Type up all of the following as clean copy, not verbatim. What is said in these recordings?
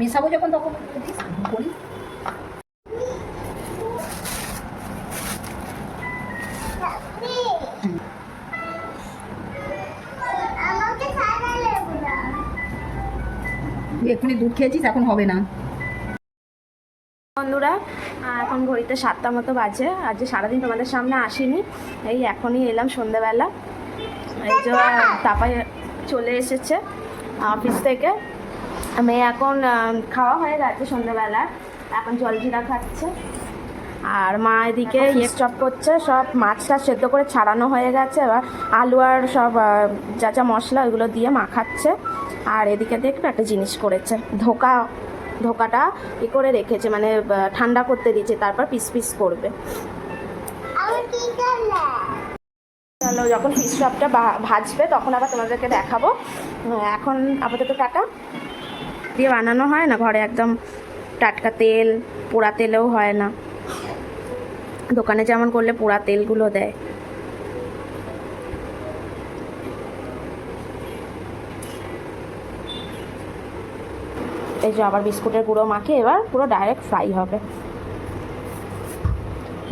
মেশাবো যখন তখন করি। এক্ষুনি দুধ খেয়েছিস, এখন হবে না। বন্ধুরা, এখন ঘড়িতে 7টা মতো বাজে। আজ যে সারাদিন তোমাদের সামনে আসিনি, এই এখনই এলাম সন্ধ্যেবেলা। এই যে তাপাই চলে এসেছে অফিস থেকে। মেয়ে এখন খাওয়া হয়ে গেছে সন্ধ্যেবেলা, এখন জলজিরা খাচ্ছে। আর মা এদিকে চপ করছে, সব মাছটা সেদ্ধ করে ছাড়ানো হয়ে গেছে। এবার আলু আর সব যা যা মশলা ওইগুলো দিয়ে মাখাচ্ছে। আর এদিকে দেখবে একটা জিনিস করেছে, ধোকাটা ই করে রেখেছে, মানে ঠান্ডা করতে দিয়েছে, তারপর পিস পিস করবে। চলো, যখন ফিশ চপটা ভাজবে তখন আবার তোমাদেরকে দেখাবো। এখন আপাতত টাটা দিয়ে বানানো হয় না ঘরে, একদম টাটকা তেল, পোড়া তেলেও হয় না। দোকানে যেমন করলে পোড়া তেলগুলো দেয়। এই যে আবার বিস্কুটের গুঁড়ো মাখে এবার পুরো ডাইরেক্ট ফ্রাই হবে।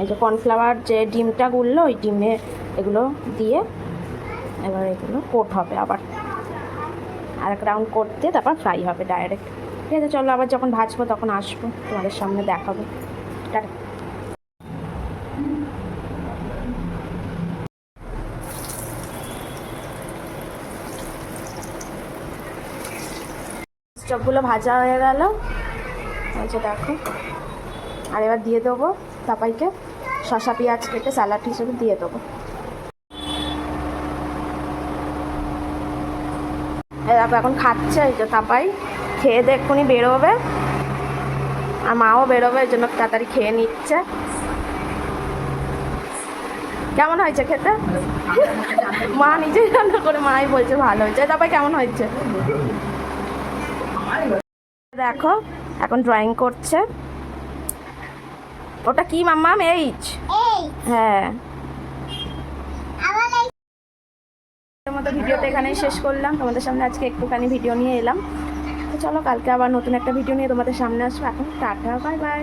এই যে কর্নফ্লাওয়ার যে ডিমটা গুললো, ওই ডিমে এগুলো দিয়ে এবার এগুলো কোট হবে, আবার আর এক রাউন্ড কোট দিয়ে তারপর ফ্রাই হবে ডাইরেক্ট। ঠিক আছে, চলো আবার যখন ভাজবো তখন আসবো, তোমাদের সামনে দেখাবো। টাটা। চপগুলো ভাজা হয়ে গেল, এই যে দেখো। আর এবার দিয়ে দেবো তাপাইকে শসা পেঁয়াজ কেটে স্যালাড হিসেবে দিয়ে দেবো। দেখো এখন খাচ্ছে, এই যে তাপাই খেয়ে দিয়ে এক্ষুনি বেরোবে, আর মাও বেরোবে, এই জন্য তাড়াতাড়ি খেয়ে নিচ্ছে। কেমন হয়েছে খেতে? মা নিজেই রান্না করে মাই বলছে ভালো হয়েছে। তাপাই কেমন হয়েছে দেখো, এখন ড্রয়িং করছে। ওটা কি মাম্মা? এইচ? হ্যাঁ। মতো ভিডিওটা এখানেই শেষ করলাম, তোমাদের সামনে আজকে একটুখানি ভিডিও নিয়ে এলাম। তো চলো, কালকে আবার নতুন একটা ভিডিও নিয়ে তোমাদের সামনে আসবো। এখন টাটা, বাই বাই।